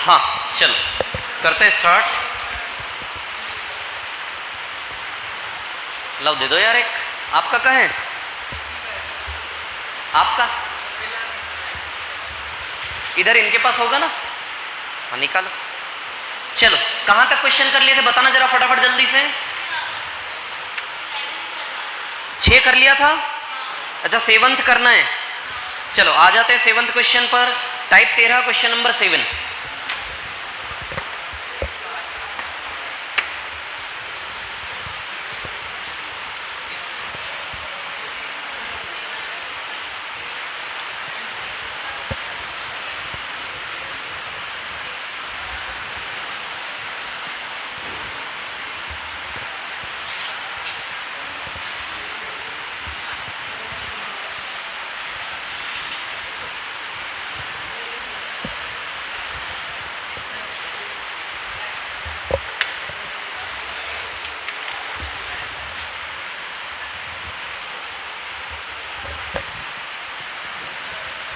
हाँ चलो करते स्टार्ट। लो दे दो यार एक। आपका कहाँ है? आपका इधर इनके पास होगा ना? हाँ निकालो। चलो कहाँ तक क्वेश्चन कर लिए थे बताना जरा फटाफट जल्दी से। 6 कर लिया था। अच्छा 7th करना है। चलो आ जाते हैं 7th क्वेश्चन पर। Type 13 question number 7।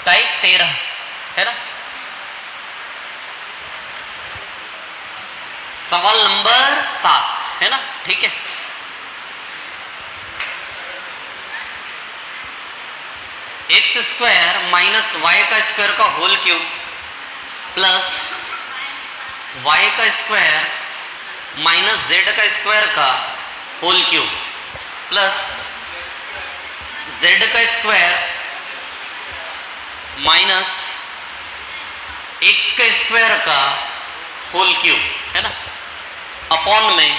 टाइप 13 है ना। सवाल नंबर 7 है ना। ठीक है एक्स स्क्वायर माइनस वाई का स्क्वायर का होल क्यूब प्लस वाई का स्क्वायर माइनस जेड का स्क्वायर का होल क्यूब प्लस जेड का स्क्वायर माइनस एक्स का स्क्वायर का होल क्यूब है ना अपॉन में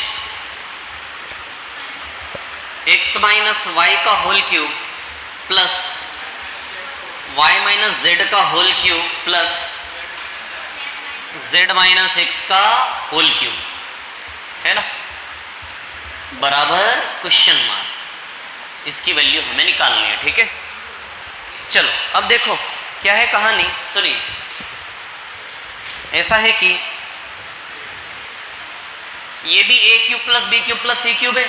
एक्स माइनस वाई का whole cube plus Y minus Z का whole cube plus Z minus X का होल क्यूब है ना बराबर क्वेश्चन मार्क। इसकी वैल्यू हमें निकालनी है। ठीक है चलो अब देखो क्या है कहानी सुनिए। ऐसा है कि ये भी A cube plus B cube plus C cube है,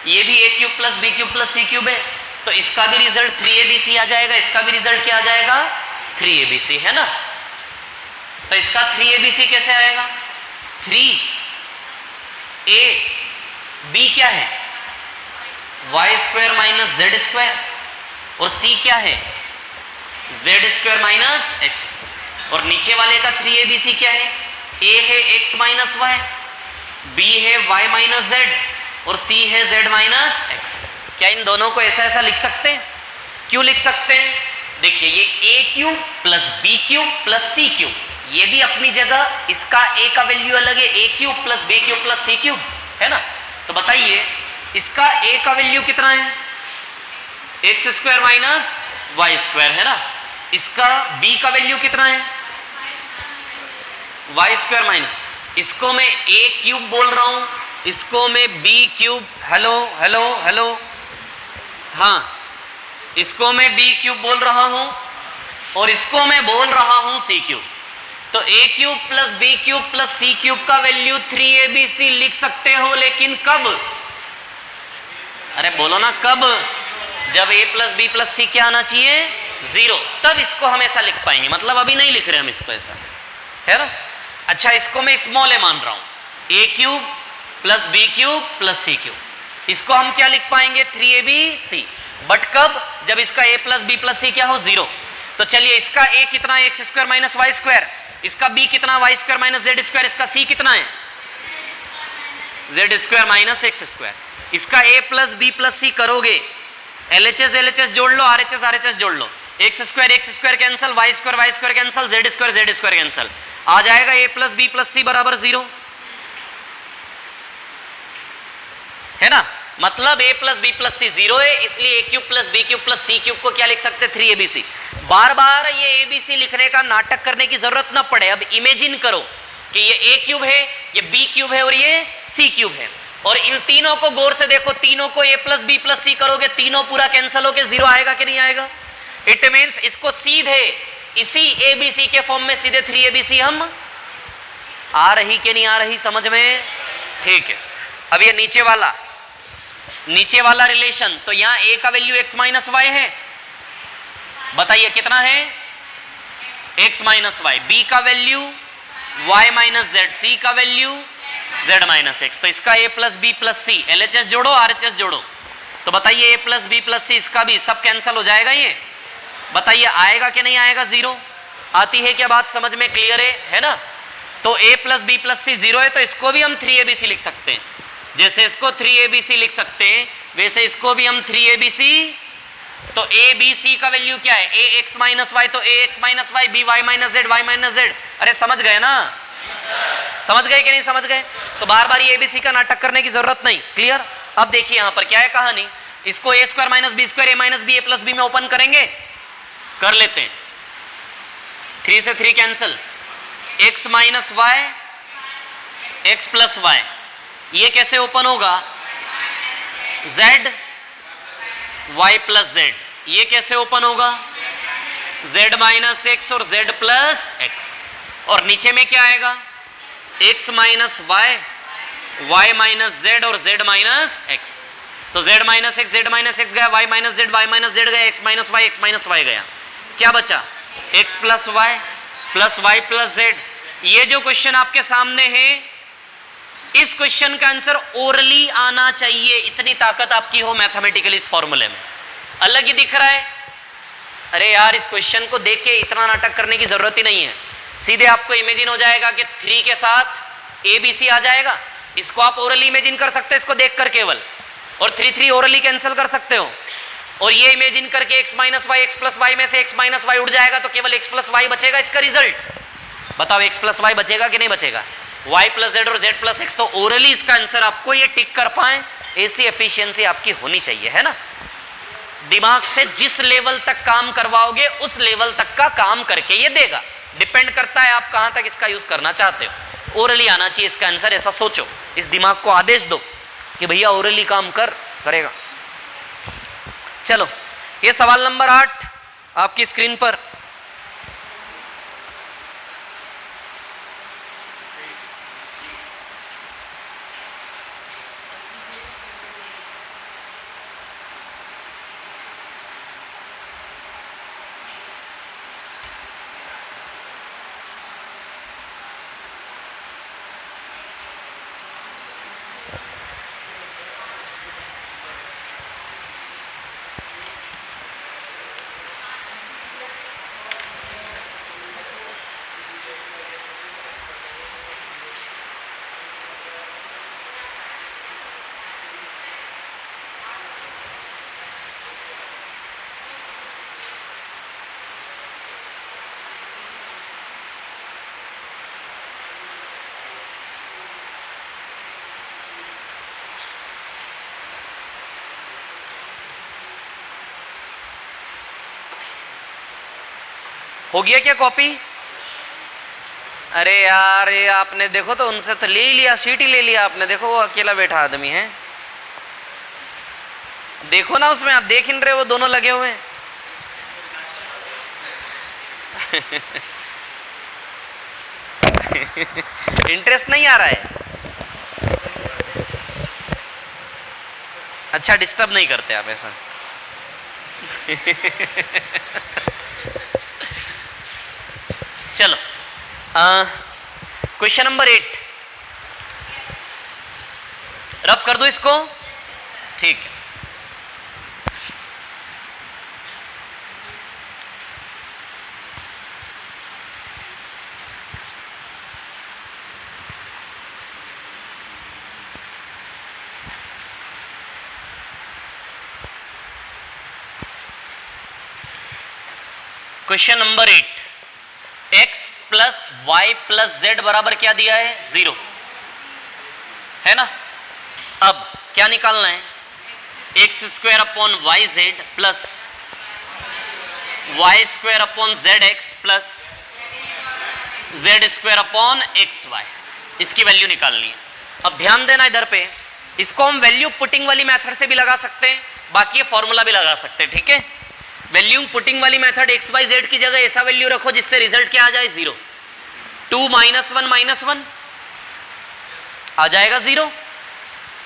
ये भी A cube plus B cube plus C cube है, तो इसका भी रिजल्ट 3abc आ जाएगा, इसका भी रिजल्ट क्या आ जाएगा 3abc है ना। तो इसका 3abc कैसे आएगा? 3ab क्या है y square minus Z square और c क्या है Z square minus x square. और नीचे वाले का 3abc क्या है? a है x माइनस वाई, b है y माइनस जेड और c है z माइनस एक्स। क्या इन दोनों को ऐसा ऐसा लिख सकते हैं? क्यों लिख सकते हैं? देखिए ये a cube plus b cube plus c cube ये भी अपनी जगह, इसका a का वैल्यू अलग है a cube plus b cube plus c cube है ना। तो बताइए इसका a का वैल्यू कितना है? X square minus Y square है ना। इसका b का वैल्यू कितना है? वाई स्क्वायर माइनस, इसको मैं a क्यूब बोल रहा हूं, इसको मैं b cube, hello hello hello, हाँ इसको मैं b क्यूब बोल रहा हूं और इसको मैं बोल रहा हूं c क्यूब। तो a cube plus b cube plus c cube का वैल्यू 3abc लिख सकते हो, लेकिन कब? अरे बोलो ना कब? जब a plus b plus c क्या आना चाहिए 0, तब इसको हम ऐसा लिख पाएंगे। मतलब अभी नहीं लिख रहे हम इसको ऐसा है ना। अच्छा इसको मैं स्मॉल ए मान रहा हूं, a cube plus b cube plus c cube, इसको हम क्या लिख पाएंगे 3abc। बट कब? जब इसका a plus b plus c क्या हो 0। तो चलिए इसका a कितना है x square minus Y square, इसका b कितना Y square minus Z square, इसका c कितना है Z square minus x square. इसका a plus b plus c करोगे, LHS जोड़ लो, RHS जोड़ लो, X square cancel, Y square cancel, Z square cancel, आ जाएगा a plus b plus c बराबर 0 है ना। मतलब a plus b plus c 0 है, इसलिए a cube plus b cube plus c cube को क्या लिख सकते हैं 3abc। बार बार ये abc लिखने का नाटक करने की जरूरत ना पड़े। अब इमेजिन करो कि ये a क्यूब है, ये b क्यूब है और ये c क्यूब है, और इन तीनों को गौर से देखो, तीनों को a plus b plus c करोगे, तीनों पूरा कैंसिल होके 0 आएगा कि नहीं आएगा? इट मीन्स इसको सीधे इसी abc के फॉर्म में सीधे 3abc हम आ रही कि नहीं आ रही समझ में? ठीक है। अब ये नीचे वाला रिलेशन, तो यहां a का वैल्यू x माइनस वाई है, बताइए कितना है x माइनस वाई, b का value y minus z, c का वैल्यू z माइनस एक्स। तो इसका a plus B plus c, LHS जोड़ो RHS जोड़ो, तो बताइए a plus B plus c, इसका भी सब कैंसिल हो जाएगा। ये बताइए आएगा कि नहीं आएगा, जीरो। आती है क्या बात समझ में, क्लियर है ना। तो a plus B plus c zero है, तो इसको भी हम 3abc लिख सकते हैं। जैसे इसको 3abc लिख सकते हैं वैसे इसको भी हम 3abc। तो a b c का वैल्यू क्या है, ax माइनस वाई, तो ax minus y, by minus z, y minus z. अरे समझ गए ना, समझ गए कि नहीं समझ गए। तो बार बार ये abc का नाटक करने की जरूरत नहीं, क्लियर। अब देखिए यहां पर क्या है कहानी, इसको a square minus b square, a minus b, a plus b में ओपन करेंगे, कर लेते हैं। 3 से 3 cancel, x minus y, x plus y, ये कैसे ओपन होगा, z y प्लस z, ये कैसे ओपन होगा, z माइनस एक्स और z प्लस एक्स। और नीचे में क्या आएगा, x minus y, y minus z और z माइनस एक्स। तो z minus x, z minus x गया, y minus z, y minus z गया, x minus y, x minus y गया। क्या बचा, x plus Y plus y plus z। ये जो question आपके सामने है, इस क्वेश्चन का आंसर ओरली आना चाहिए, इतनी ताकत आपकी हो मैथमेटिकली इस फॉर्मूले में। अलग ही दिख रहा है, अरे यार इस क्वेश्चन को देख के इतना नाटक करने की जरूरत ही नहीं है। सीधे आपको इमेजिन हो जाएगा कि 3 के साथ ABC आ जाएगा। इसको आप ओरली इमेजिन कर सकते हैं, इसको देखकर केवल, और 3 3 ओरली कैंसिल कर सकते हो। और ये इमेजिन करके x minus y, x plus y में से x माइनस वाई उड़ जाएगा, तो केवल x प्लस वाई बचेगा इसका रिजल्ट। बताओ x प्लस वाई बचेगा कि नहीं बचेगा, y प्लस जेड और z प्लस एक्स। तो ओरली इसका आंसर आपको ये टिक कर पाए, ऐसी एफिशिएंसी आपकी होनी चाहिए, है ना। दिमाग से जिस लेवल तक काम करवाओगे उस लेवल तक का काम करके ये देगा। डिपेंड करता है आप कहां तक इसका यूज करना चाहते हो। ओरली आना चाहिए इसका आंसर, ऐसा सोचो, इस दिमाग को आदेश दो कि भैया ओरली काम करेगा। चलो ये सवाल नंबर 8 आपकी स्क्रीन पर। हो गया क्या कॉपी? अरे यार ये आपने देखो तो उनसे तो ले ही लिया, शीट ही ले लिया आपने। देखो वो अकेला बैठा आदमी है, देखो ना उसमें, आप देख ही नहीं रहे, वो दोनों लगे हुए हैं। इंटरेस्ट नहीं आ रहा है, अच्छा डिस्टर्ब नहीं करते आप ऐसा। चलो क्वेश्चन नंबर 8 रफ कर दो इसको, ठीक है। Question number 8, x plus Y प्लस जेड बराबर क्या दिया है, 0, है ना। अब क्या निकालना है, x square upon y z plus y square upon z x plus z square upon x y, इसकी वैल्यू निकालनी है। अब ध्यान देना इधर पे, इसको हम वैल्यू पुटिंग वाली मेथड से भी लगा सकते हैं, बाकी ये फॉर्मूला भी लगा सकते हैं, ठीक है। वैल्यू पुटिंग वाली मेथड, एक्स वाई जेड की जगह ऐसा वैल्यू रखो जिससे रिजल्ट क्या आ जाए, 0। 2 माइनस 1 आ जाएगा 0।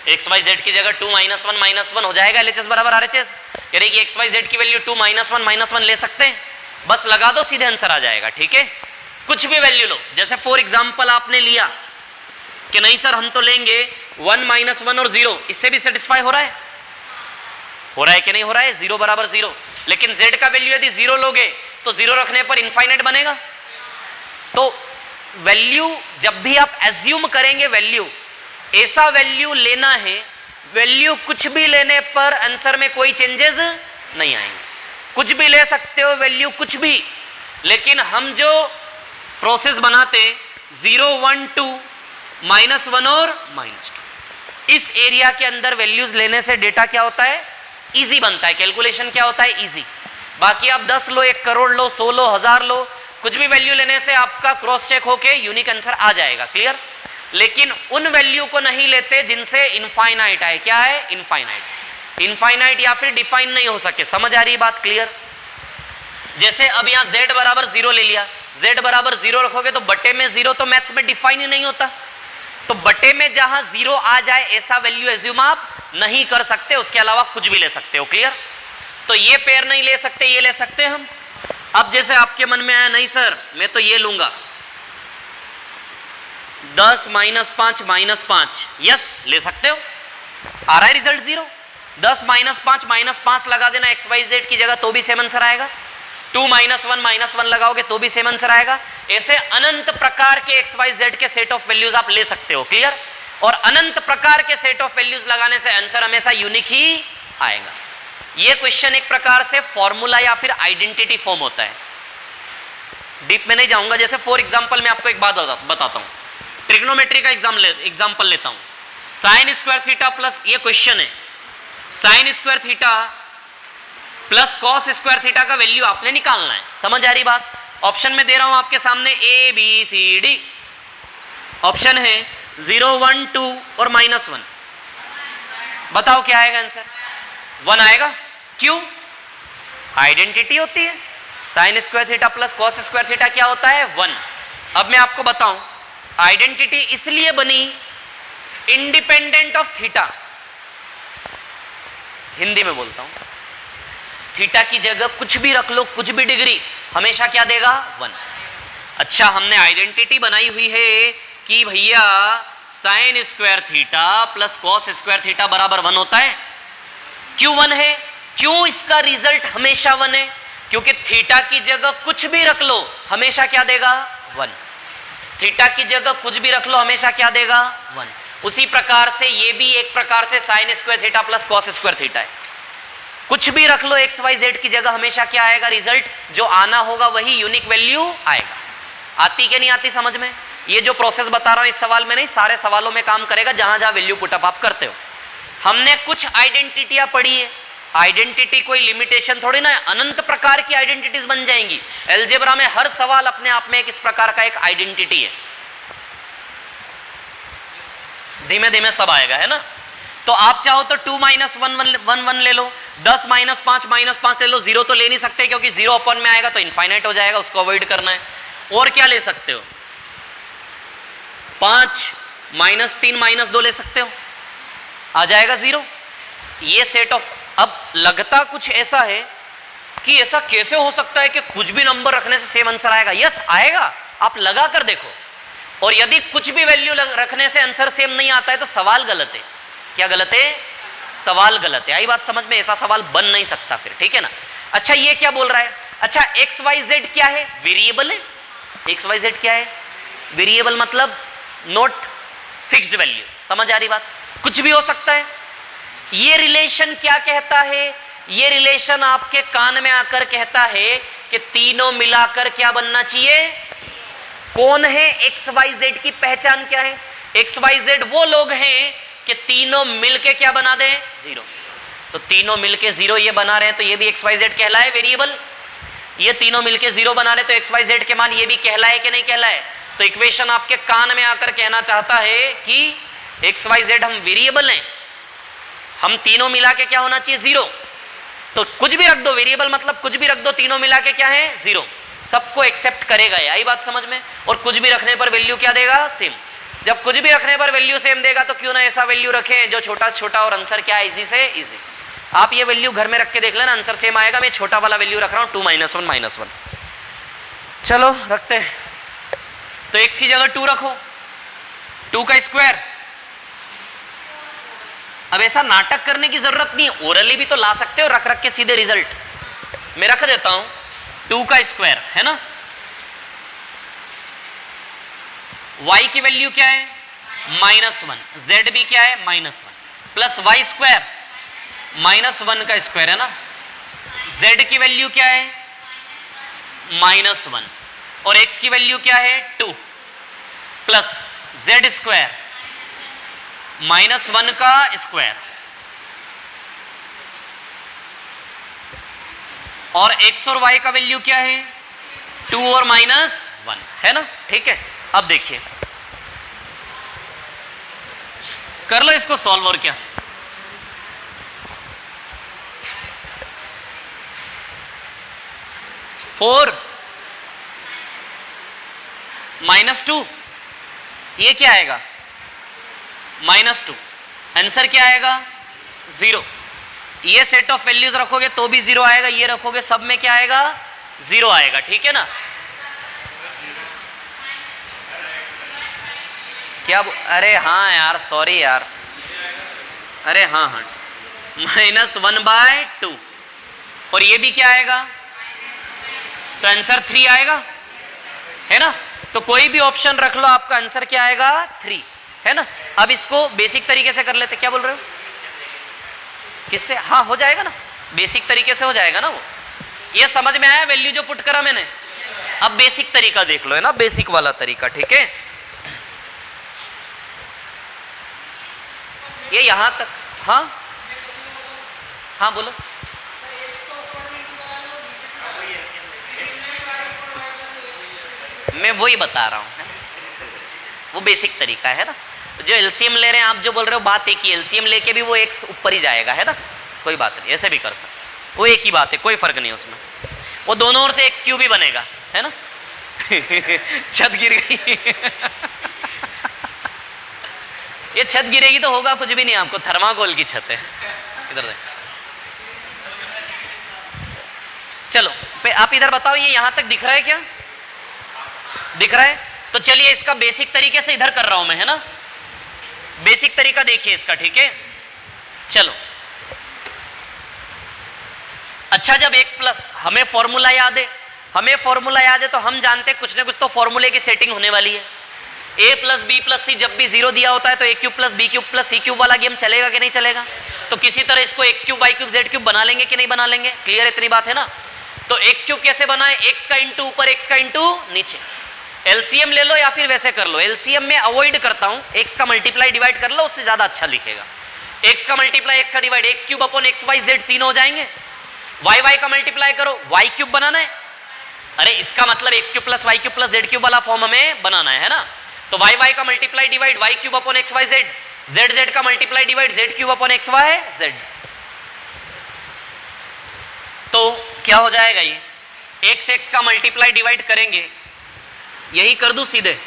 एक्स वाई जेड की जगह 2 माइनस 1 हो जाएगा LHS बराबर RHS, यानी कि एक्स वाई जेड की वैल्यू 2 माइनस 1 ले सकते हैं, बस लगा दो सीधे आंसर आ जाएगा, ठीक है। कुछ भी वैल्यू लो, जैसे फॉर एग्जाम्पल आपने लिया कि नहीं सर हम तो लेंगे 1 - 1 और 0, इससे भी सेटिस्फाई हो रहा है कि नहीं हो रहा है? 0 बराबर 0, लेकिन z का वैल्यू यदि 0 लोगे तो 0 रखने पर इनफाइनाइट बनेगा। तो वैल्यू जब भी आप एज्यूम करेंगे वैल्यू, ऐसा वैल्यू लेना है, वैल्यू कुछ भी लेने पर आंसर में कोई चेंजेस नहीं आएंगे। कुछ भी ले सकते हो वैल्यू कुछ भी, लेकिन हम जो प्रोसेस बनाते 0 1 2 -1 और -2, इस एरिया के अंदर वैल्यूज लेने से डेटा क्या होता है? इजी बनता है, कैलकुलेशन क्या होता है? इजी। बाकी आप 10 लो, 1 करोड़ लो, 100 लो, 1000 लो, कुछ भी वैल्यू लेने से आपका क्रॉस चेक होके यूनिक आंसर आ जाएगा। क्लियर? लेकिन उन वैल्यू को नहीं लेते जिनसे इनफाइनाइट आए। क्या है? इनफाइनाइट। इनफाइनाइट या फिर डिफाइन नहीं हो सके। समझ आ रही बात? क्लियर? जैसे अब यहाँ z बराबर 0 ले लिया, z बराबर 0 रखोगे तो बटे में 0 तो मैथ्स में डिफाइन ही नहीं होता, तो बटे में जहां 0 आ जाए ऐसा वैल्यू एज्यूम आप नहीं कर सकते, उसके अलावा कुछ भी ले सकते हो। क्लियर? तो ये पेयर नहीं ले सकते, ये ले सकते हैं हम। अब जैसे आपके मन में आया नहीं सर मैं तो ये लूंगा 10 - 5 -5, यस ले सकते हो, आ रहा है रिजल्ट 0। 10 - 5 -5 लगा देना XYZ की जगह तो भी सेम आंसर आएगा। 2 - 1 लगाओगे तो भी सेम आंसर आएगा। ऐसे अनंत प्रकार के XYZ के सेट ऑफ वैल्यूज आप ले सकते हो। क्लियर? और अनंत प्रकार के सेट ऑफ वैल्यूज लगाने से आंसर हमेशा यूनिक ही आएगा। ये क्वेश्चन एक प्रकार से फॉर्मूला या फिर आइडेंटिटी फॉर्म होता है। डीप में नहीं जाऊंगा। जैसे फॉर एग्जांपल मैं आपको एक बात बताता हूं, ट्रिग्नोमेट्री का एग्जांपल लेता हूं। sin स्क्वायर थीटा प्लस, ये क्वेश्चन है, sin square theta plus cos square theta का वैल्यू आपने निकालना है। समझ आ रही बात? ऑप्शन में दे रहा हूं आपके सामने A B C D। Option है 0 1 2 और -1। बताओ क्या आएगा आंसर? 1 आएगा। क्यों? आइडेंटिटी होती है। sin square theta plus cos square theta क्या होता है? 1। अब मैं आपको बताऊं, आइडेंटिटी इसलिए बनी इंडिपेंडेंट ऑफ थीटा। हिंदी में बोलता हूं, थीटा की जगह कुछ भी रख लो, कुछ भी डिग्री, हमेशा क्या देगा? 1। अच्छा, हमने आइडेंटिटी बनाई हुई है कि भैया sin square theta plus cos square theta बराबर 1 होता है। क्यों 1 है? क्यों इसका रिजल्ट हमेशा 1 है? क्योंकि थीटा की जगह कुछ भी रख लो हमेशा क्या देगा? 1। थीटा की जगह कुछ भी रख लो हमेशा क्या देगा? 1। उसी प्रकार से ये भी एक प्रकार से sin square theta plus cos square theta है। कुछ भी रख लो XYZ की जगह हमेशा क्या आएगा? रिजल्ट जो आना होगा वही यूनिक वैल्यू आएगा। आती कि नहीं आती समझ में? ये जो प्रोसेस बता रहा हूं इस सवाल में नहीं, सारे सवालों में काम करेगा जहां जहां वैल्यू पुटअप आप करते हो। हमने कुछ आइडेंटिटियां पढ़ी है, आइडेंटिटी कोई लिमिटेशन थोड़ी ना है, अनंत प्रकार की आइडेंटिटीज बन जाएंगी। अलजेब्रा में हर सवाल अपने आप में इस प्रकार का एक आइडेंटिटी है। धीमे धीमे सब आएगा, है ना? तो आप चाहो तो 2 - 1 ले लो, 10 - 5 -5 ले लो। 0 तो ले नहीं सकते क्योंकि 0 अपन में आएगा तो इनफाइनाइट हो जाएगा, उसको अवॉइड करना है। और क्या ले सकते हो? 5 - 3 - 2 ले सकते हो, आ जाएगा 0। ये सेट ऑफ, अब लगता कुछ ऐसा है कि ऐसा कैसे हो सकता है कि कुछ भी नंबर रखने से सेम आंसर आएगा? यस आएगा, आप लगा कर देखो। और यदि कुछ भी वैल्यू रखने से आंसर सेम नहीं आता है तो सवाल गलत है। क्या गलत है? सवाल गलत है। आई बात समझ में? ऐसा सवाल बन नहीं सकता फिर, ठीक है ना? अच्छा, ये क्या बोल रहा है? अच्छा, XYZ क्या है? वेरिएबल है। XYZ क्या है? वेरिएबल, मतलब नॉट फिक्स्ड वैल्यू। समझ आ रही बात? कुछ भी हो सकता है। ये रिलेशन क्या कहता है? ये रिलेशन आपके कान में आकर कहता है कि तीनों मिलाकर क्या बनना चाहिए? कौन है? XYZ की पहचान क्या है? XYZ वो लोग हैं कि तीनों मिलके क्या बना दें? 0। तो तीनों मिलके 0 ये बना रहे हैं तो ये भी XYZ कहलाए वेरिएबल। ये तीनों मिलके 0 बना रहे तो XYZ के मान ये भी कहलाए कि नहीं कहलाए? तो इक्वेशन आपके कान में आकर कहना चाहता है कि XYZ हम वेरिएबल हैं, हम तीनों मिला के क्या होना चाहिए? 0। तो कुछ भी रख दो, वेरिएबल मतलब कुछ भी रख दो, तीनों मिला के क्या है? 0। सबको एक्सेप्ट करेगा। आई बात समझ में? और कुछ भी रखने पर वैल्यू क्या देगा? सेम। जब कुछ भी रखने पर वैल्यू सेम देगा तो क्यों ना ऐसा वैल्यू रखें जो छोटा से छोटा और आंसर क्या है? इजी से इजी। आप ये वैल्यू घर में रख के देख लेना, आंसर सेम आएगा। मैं छोटा वाला वैल्यू रख रहा हूं 2 - 1 -1। चलो रखते हैं। तो x की जगह 2 रखो, 2 का स्क्वायर। अब ऐसा नाटक करने की जरूरत नहीं है, ओरली भी तो ला सकते हो रख रख के सीधे रिजल्ट। मैं रख देता हूं 2 का स्क्वायर, है ना। y की वैल्यू क्या है -1, z भी क्या है -1, प्लस वाई स्क्वायर -1 का स्क्वायर, है ना। z की वैल्यू क्या है -1 और x की वैल्यू क्या है 2, प्लस z स्क्वायर -1 का स्क्वायर और x और y का वैल्यू क्या है 2 और -1, है ना। ठीक है, अब देखिए कर लो इसको सॉल्व, और क्या। फोर -2, ये क्या आएगा -2, आंसर क्या आएगा 0। ये सेट ऑफ वैल्यूज रखोगे तो भी 0 आएगा, ये रखोगे सब में क्या आएगा 0 आएगा, ठीक है ना। क्या अरे हाँ यार, सॉरी यार, अरे हाँ हाँ, -1/2 और ये भी क्या आएगा, तो आंसर 3 आएगा, है ना। तो कोई भी ऑप्शन रख लो, आपका आंसर क्या आएगा 3, है ना। अब इसको बेसिक तरीके से कर लेते, क्या बोल रहे हो, किससे, हाँ हो जाएगा ना, बेसिक तरीके से हो जाएगा ना वो। ये समझ में आया वैल्यू जो पुट करा मैंने। अब बेसिक तरीका देख लो, है ना, बेसिक वाला तरीका, ठीक है। ये यहां तक, हाँ हाँ बोलो। मैं वही बता रहा हूं, वो बेसिक तरीका है ना। जो एलसीएम ले रहे हैं आप, जो बोल रहे हो बात एक ही, एलसीएम लेके भी वो x ऊपर ही जाएगा, है ना, कोई बात नहीं, ऐसे भी कर सकते, वो एक ही बात है, कोई फर्क नहीं उसमें। वो दोनों ओर से x³ भी बनेगा, है ना। छत गिर गई। ये छत गिरेगी तो होगा कुछ भी नहीं, आपको थर्माकोल की छत है। इधर देख, चलो आप इधर बताओ, ये यहां तक दिख रहा है क्या, दिख रहा है। तो चलिए इसका बेसिक तरीके से इधर कर रहा हूं मैं, है ना। बेसिक तरीका देखिए इसका, ठीक है। चलो अच्छा, जब x प्लस, हमें फॉर्मूला याद है, हमें फॉर्मूला याद है तो हम जानते हैं कुछ ना कुछ तो फॉर्मूले की सेटिंग होने वाली है। a + b + c जब भी 0 दिया होता है तो a³ + b³ + c³ वाला गेम चलेगा कि नहीं चलेगा। तो किसी तरह इसको x³ y³ z³ बना लेंगे कि नहीं बना लेंगे, क्लियर, इतनी बात है ना। तो x³ कैसे बनाए, x का इंटू ऊपर, x का इंटू नीचे। एलसीएम ले लो या फिर वैसे कर लो, एलसीएम में अवॉइड करता हूं, x का मल्टीप्लाई डिवाइड कर लो, उससे ज्यादा अच्छा लिखेगा। x का मल्टीप्लाई, x का डिवाइड, x³ / xy z तीन हो जाएंगे। y का मल्टीप्लाई करो, y³ बनाना है। अरे इसका मतलब x³ + y³ + z³ वाला फॉर्म हमें बनाना है ना। तो y का multiply divide y³ / xy z, z का multiply divide z³ / xy z। तो क्या हो जाएगा, ये x का मल्टीप्लाई डिवाइड करेंगे, यही कर दूं सीधे।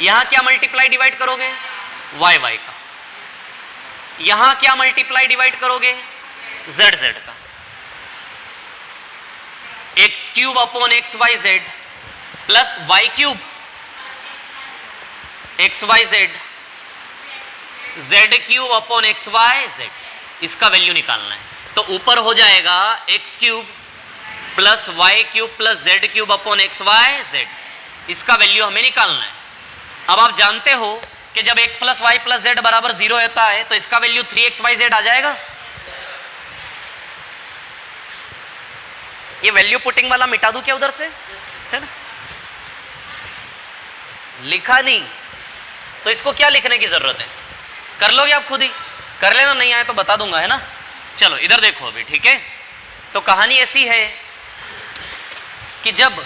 यहां क्या मल्टीप्लाई डिवाइड करोगे, y का। यहां क्या मल्टीप्लाई डिवाइड करोगे, z का। x³ / xy z plus y³ xy z, z³ / xy z, इसका वैल्यू निकालना है। तो ऊपर हो जाएगा x³ + y³ + z³ / xy z, इसका वैल्यू हमें निकालना है। अब आप जानते हो कि जब x + y + z = 0 होता है तो इसका वैल्यू 3xyz आ जाएगा। ये वैल्यू पुटिंग वाला मिटा दूं क्या उधर से, है ना। लिखा नहीं तो इसको क्या लिखने की जरूरत है, कर लोगे आप खुद ही, कर लेना, नहीं आए तो बता दूंगा, है ना। चलो इधर देखो अभी, ठीक है। तो कहानी ऐसी है कि जब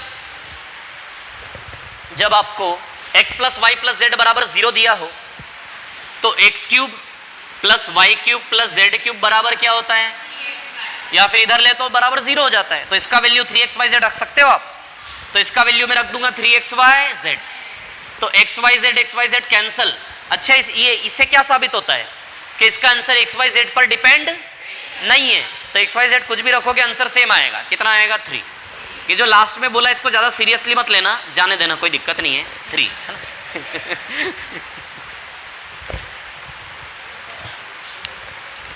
आपको x + y + z = 0 दिया हो तो x³ + y³ + z³ बराबर क्या होता है, या फिर इधर ले तो बराबर 0 हो जाता है। तो इसका वैल्यू 3xyz रख सकते हो आप। तो इसका वैल्यू मैं रख दूंगा 3xyz। तो xyz कैंसल। अच्छा, इससे क्या साबित होता है कि इसका आंसर xyz पर डिपेंड नहीं है। तो xyz कुछ भी रखोगे आंसर सेम आएगा, कितना आएगा 3। ये जो लास्ट में बोला इसको ज्यादा सीरियसली मत लेना, जाने देना, कोई दिक्कत नहीं है, 3 है ना।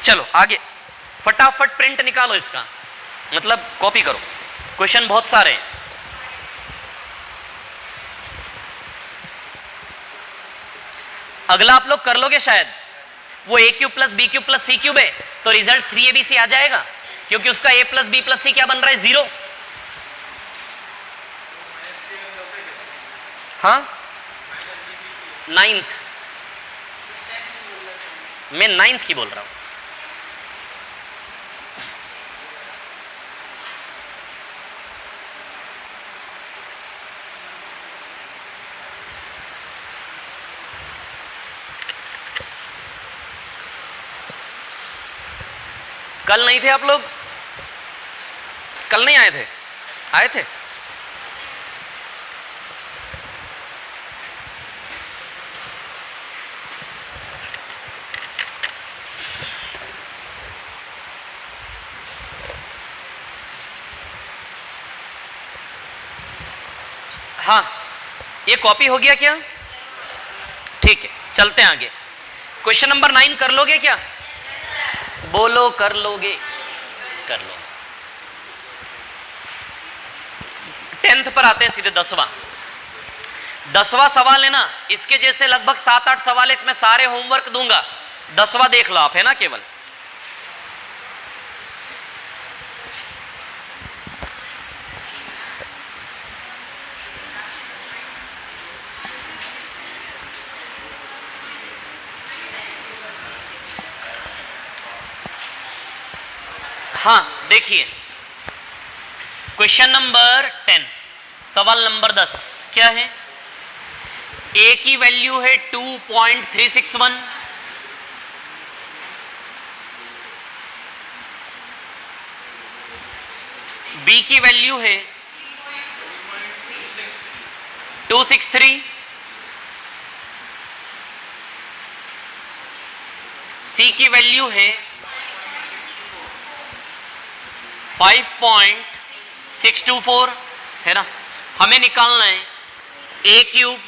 चलो आगे फटाफट प्रिंट निकालो इसका, मतलब कॉपी करो, क्वेश्चन बहुत सारे हैं। अगला आप लोग कर लोगे शायद, वो a cube plus B cube plus C cube है, तो रिजल्ट 3abc आ जाएगा, क्योंकि उसका a प्लस बी प्लस सी क्या बन रहा है, 0। हाँ 9th, मैं 9th की बोल रहा हूं। कल नहीं थे आप लोग? कल नहीं आए थे? आए थे? हाँ, ये कॉपी हो गया क्या? ठीक है, चलते हैं आगे। क्वेश्चन नंबर 9 कर लोगे क्या? बोलो कर लोगे? कर लो। 10th पर आते हैं सीधे 10वां सवाल है ना, इसके जैसे लगभग 7-8 सवाल है, इसमें सारे होमवर्क दूंगा, 10वां देख लो आप, है ना केवल। हाँ देखिए, क्वेश्चन नंबर 10 सवाल नंबर 10 क्या है? a की वैल्यू है 2.361, b की वैल्यू है 263, c की वैल्यू है 5.624, है ना। हमें निकालना है a cube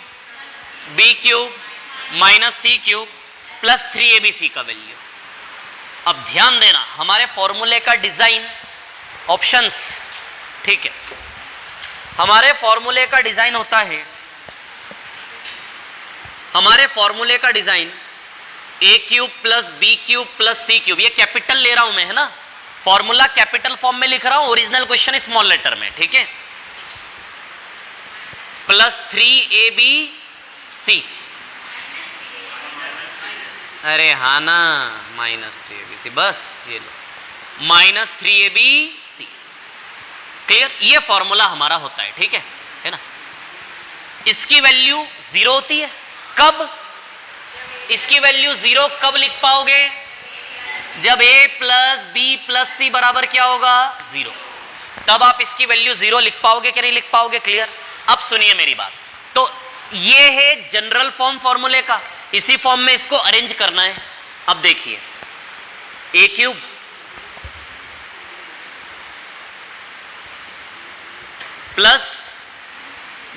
b cube minus c cube plus 3abc का वैल्यू। अब ध्यान देना, हमारे फॉर्मूले का डिजाइन, ऑप्शंस, ठीक है, हमारे फॉर्मूले का डिजाइन होता है, हमारे फॉर्मूले का design a cube plus B cube plus C cube, ये कैपिटल ले रहा हूं मैं, है ना, फॉर्मूला कैपिटल फॉर्म में लिख रहा हूं, ओरिजिनल क्वेश्चन स्मॉल लेटर में, ठीक है, प्लस 3abc, अरे हाँ ना, माइनस 3abc, बस ये लो, माइनस 3abc, क्लियर। ये फॉर्मूला हमारा होता है, ठीक है ना। इसकी वैल्यू 0 होती है, कब? इसकी वैल्यू 0 कब लिख पाओगे? जब a plus B plus C बराबर क्या होगा? 0, तब आप इसकी वैल्यू 0 लिख पाओगे कि नहीं लिख पाओगे? क्लियर। अब सुनिए मेरी बात, तो ये है जनरल फॉर्म फॉर्मूले का, इसी फॉर्म में इसको अरेंज करना है। अब देखिए, a cube plus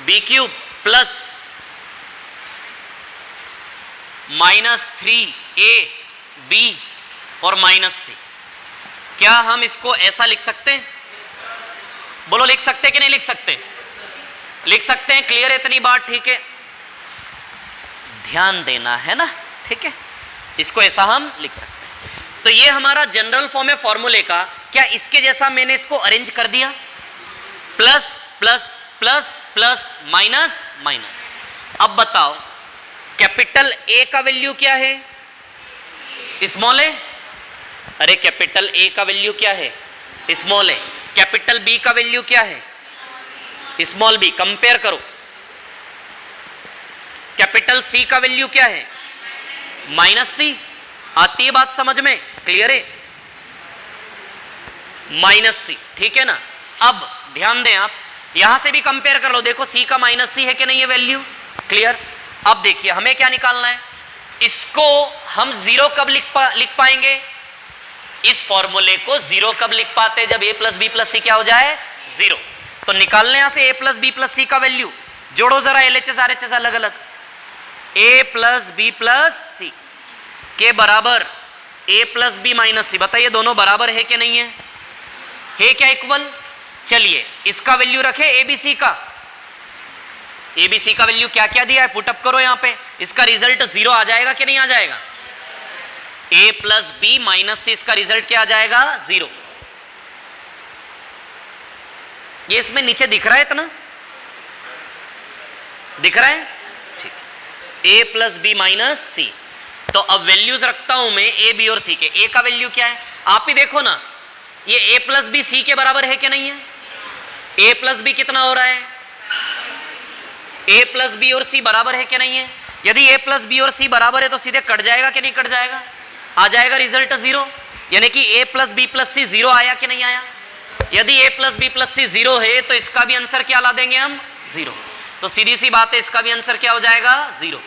B cube plus minus 3ab और माइनस सी, क्या हम इसको ऐसा लिख सकते हैं? बोलो लिख सकते कि नहीं लिख सकते? लिख सकते हैं, क्लियर है इतनी बात, ठीक है, ध्यान देना है ना, ठीक है, इसको ऐसा हम लिख सकते हैं। तो ये हमारा जनरल फॉर्म है फॉर्मूले का, क्या इसके जैसा मैंने इसको अरेंज कर दिया? Plus plus plus plus minus minus. अब बताओ कैपिटल ए का वैल्यू क्या है? स्मॉल है। अरे कैपिटल ए का वैल्यू क्या है? स्मॉल है। कैपिटल बी का वैल्यू क्या है? Small b. कंपेयर करो, कैपिटल सी का वैल्यू क्या है? Minus c. आती है बात समझ में? क्लियर है? माइनस सी, ठीक है ना। अब ध्यान दें, आप यहां से भी कंपेयर कर लो, देखो सी का माइनस सी है कि नहीं ये वैल्यू, क्लियर। अब देखिए हमें क्या निकालना है, इसको हम जीरो कब लिख पाएंगे? इस फॉर्मूले को जीरो कब लिख पाते हैं? जब a प्लस बी प्लस सी क्या हो जाए? जीरो। तो निकालने यहां से a plus B plus c का वैल्यू, जोड़ो जरा LHS RHS अलग अलग, a प्लस बी प्लस सी के बराबर a प्लस बी माइनस सी। बताइए दोनों बराबर है कि नहीं है क्या इक्वल? चलिए इसका वैल्यू रखे ABC का, ABC का वैल्यू क्या क्या दिया है पुटअप करो यहां पे, इसका रिजल्ट 0 आ जाएगा कि नहीं आ जाएगा? a प्लस बी माइनस सी, इसका रिजल्ट क्या आ जाएगा? 0। ये इसमें नीचे दिख रहा है, इतना दिख रहा है? ठीक, a प्लस बी माइनस सी। तो अब वैल्यूज रखता हूं मैं a b और c के। a का वैल्यू क्या है आप ही देखो ना, ये a प्लस बी सी के बराबर है कि नहीं है? a प्लस बी कितना हो रहा है? a प्लस बी और c बराबर है कि नहीं है? यदि a प्लस बी और c बराबर है तो सीधे कट जाएगा कि नहीं कट जाएगा? आ जाएगा रिजल्ट 0, यानी कि a plus B plus c 0 आया कि नहीं आया? यदि a plus B plus c 0 है तो इसका भी आंसर क्या ला देंगे हम? 0। तो सीधी सी बात है, इसका भी आंसर क्या हो जाएगा? 0।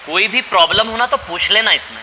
कोई भी प्रॉब्लम होना तो पूछ लेना इसमें।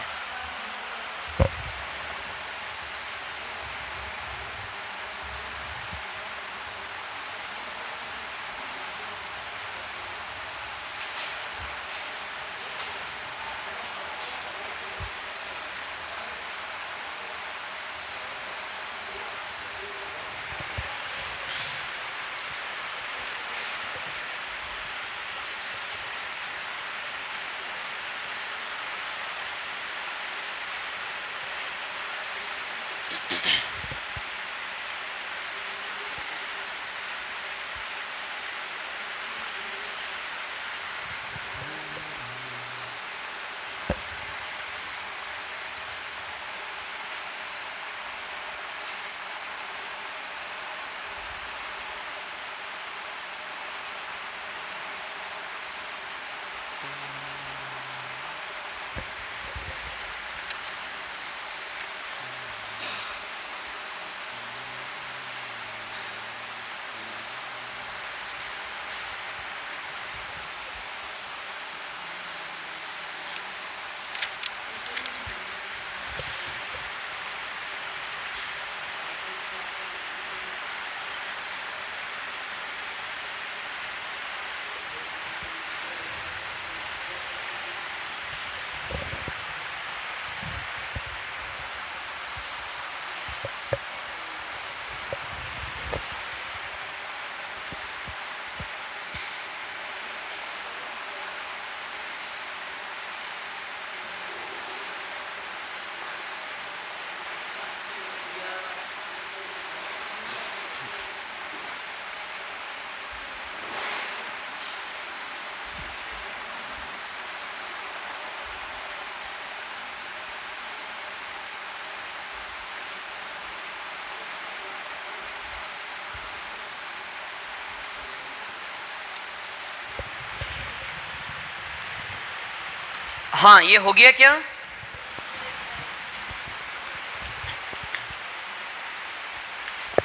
हाँ ये हो गया क्या?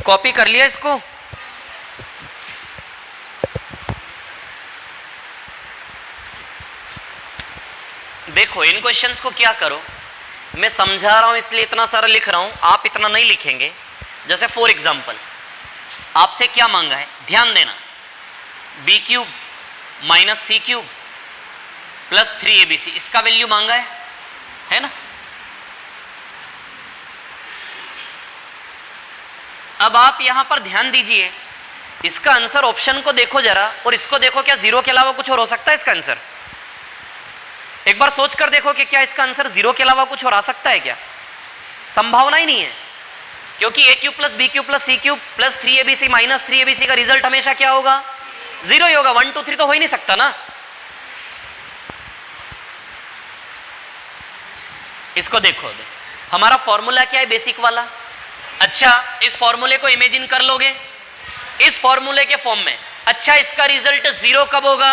कॉपी कर लिया इसको? देखो इन क्वेश्चंस को क्या करो, मैं समझा रहा हूं इसलिए इतना सारा लिख रहा हूं, आप इतना नहीं लिखेंगे। जैसे फॉर एग्जांपल आपसे क्या मांगा है, ध्यान देना, B cube minus c cube plus 3abc, इसका वैल्यू मांगा है ना? अब आप यहां पर ध्यान दीजिए, इसका आंसर ऑप्शन को देखो जरा और इसको देखो, क्या 0 के अलावा कुछ और हो सकता है इसका आंसर? एक बार सोच कर देखो कि क्या इसका आंसर 0 के अलावा कुछ और आ सकता है क्या? संभावना ही नहीं है, क्योंकि a cube plus B cube plus C cube plus 3abc minus 3abc का रिजल्ट हमेशा क्या होगा? 0 ही होगा। 1 2 3 तो हो ही नहीं सकता ना। इसको देखो, हमारा फॉर्मूला क्या है बेसिक वाला। अच्छा इस फॉर्मूले को इमेजिन कर लोगे इस फॉर्मूले के फॉर्म में। अच्छा इसका रिजल्ट 0 कब होगा?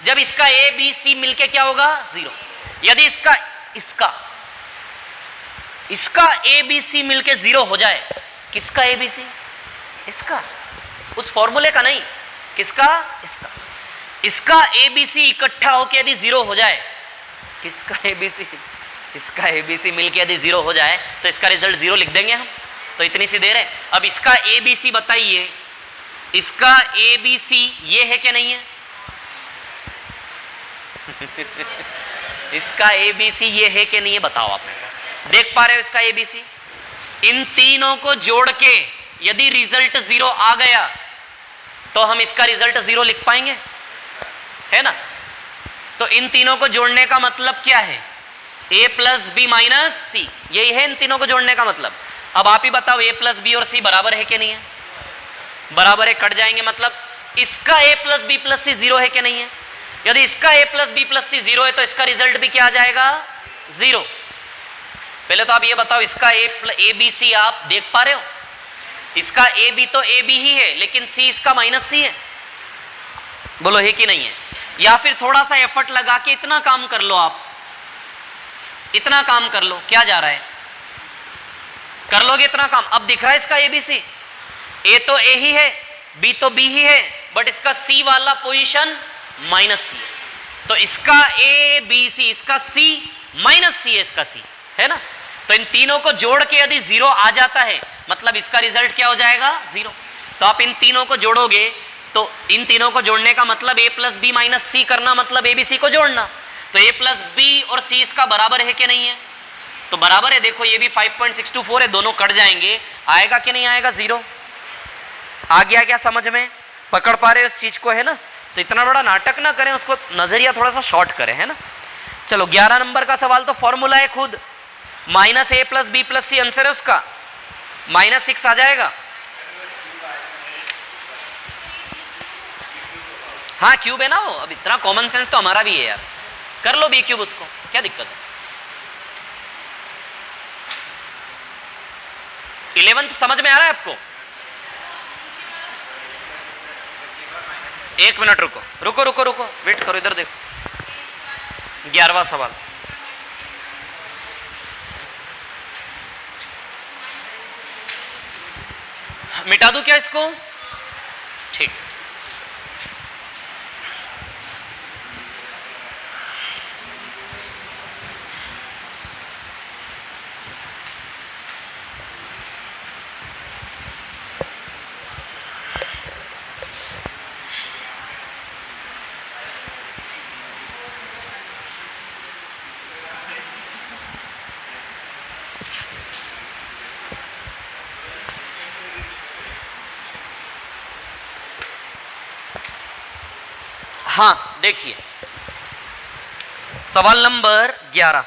जब इसका a b c मिलके क्या होगा? 0। यदि इसका इसका ए बी सी मिलके 0 हो जाए, किसका ए बी सी? इसका, उस फॉर्मूले का नहीं, किसका? इसका। इसका ए बी सी इकट्ठा होके यदि 0 हो जाए, किसका ए बी सी? इसका ए बी सी मिलके यदि 0 हो जाए तो इसका रिजल्ट 0 लिख देंगे हम, तो इतनी सी देर है। अब इसका ए बी सी बताइए, इसका ए बी सी ये है कि नहीं है? इसका ए बी सी ये है कि नहीं है, बताओ आप मेरे को। देख पा रहे हो इसका ए बी सी? इन तीनों को जोड़ के यदि रिजल्ट 0 आ गया तो हम इसका रिजल्ट 0 लिख पाएंगे, है ना? तो इन तीनों को जोड़ने का मतलब क्या है? a प्लस बी माइनस सी, यही है इन तीनों को जोड़ने का मतलब। अब आप ही बताओ a प्लस बी और c बराबर है कि नहीं है? बराबर है, कट जाएंगे, मतलब इसका a plus B plus c 0 है कि नहीं है? यदि इसका a plus B plus c 0 है तो इसका रिजल्ट भी क्या आ जाएगा? 0। पहले तो आप ये बताओ, इसका ए बी सी आप देख पा रहे हो? इसका ए बी तो ए बी ही है, लेकिन सी इसका माइनस सी है, बोलो है कि नहीं है? या फिर थोड़ा सा एफर्ट लगा के इतना काम कर लो, आप इतना काम कर लो, क्या जा रहा है? कर लोगे इतना काम? अब दिख रहा है इसका ए बी सी, ए तो ए ही है, बी तो बी ही है, बट इसका सी वाला पोजीशन माइनस सी है, तो इसका ए बी सी, इसका सी माइनस सी है, इसका सी, है ना? तो इन तीनों को जोड़ के यदि 0 आ जाता है मतलब इसका रिजल्ट क्या हो जाएगा? 0। तो आप इन तीनों को जोड़ोगे तो इन तीनों को जोड़ने का मतलब a प्लस बी माइनस सी करना, मतलब ए बी सी को जोड़ना। तो a प्लस बी और c इसका बराबर है कि नहीं है? तो बराबर है। देखो ये भी 5.624 है, दोनों कट जाएंगे, आएगा कि नहीं आएगा? 0। आ गया क्या समझ में? पकड़ पा रहे हो इस चीज को, है ना? तो इतना बड़ा नाटक ना करें, उसको नजरिया थोड़ा सा शॉर्ट करें, है ना? चलो 11 नंबर का सवाल तो फॉर्मूला है खुद, minus A plus B plus C answer है उसका, -6 आ जाएगा। हाँ क्यूब है ना वो, अब इतना कॉमन सेंस तो हमारा भी है यार, कर लो बी क्यूब, उसको क्या दिक्कत है? 11th समझ में आ रहा है आपको? एक मिनट रुको रुको रुको रुको, वेट करो, इधर देखो। 11वां सवाल, मिटा दूं क्या इसको? ठीक, हाँ देखिए सवाल नंबर 11,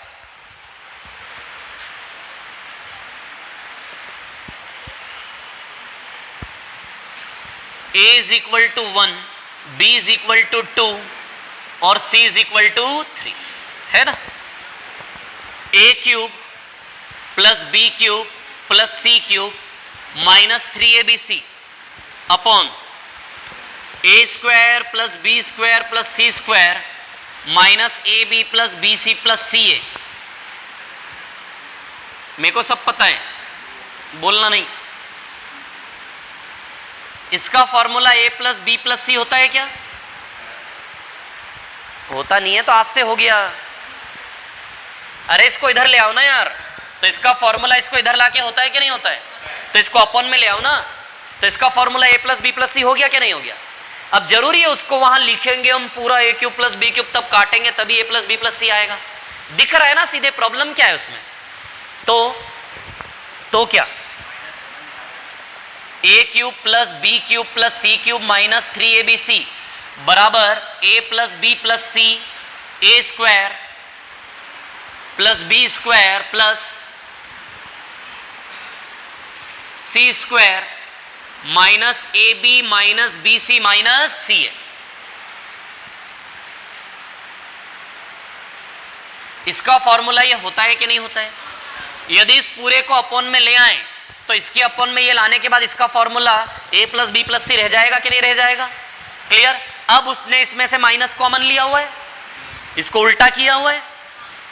a is equal to 1, b is equal to 2 और c इज इक्वल टू 3, है ना? a cube plus B cube plus C cube minus 3abc upon A square plus B square plus C square minus A B plus B C plus C A. मेरे को सब पता है, बोलना नहीं। इसका formula A plus B plus C होता है क्या? होता नहीं है तो आज से हो गया। अरे इसको इधर ले आओ ना यार, तो इसका फॉर्मूला इसको इधर लाके होता है कि नहीं होता है? तो इसको अपॉन में ले आओ ना, तो इसका formula A plus B plus सी हो गया कि नहीं हो गया? अब जरूरी है उसको वहां लिखेंगे हम पूरा ए क्यूब प्लस बी क्यूब, तब काटेंगे तभी ए प्लस बी प्लस सी आएगा। दिख रहा है ना सीधे, प्रॉब्लम क्या है उसमें? तो क्या, A cube plus B cube plus C cube minus 3abc बराबर A plus B plus C A square plus B square plus C square minus A B minus B C minus C है। इसका formula ये होता है कि नहीं होता है? यदि इस पूरे को अपॉन में ले आए तो इसके अपॉन में ये लाने के बाद इसका formula A plus B plus सी रह जाएगा कि नहीं रह जाएगा? क्लियर? अब उसने इसमें से माइनस कॉमन लिया हुआ है, इसको उल्टा किया हुआ है,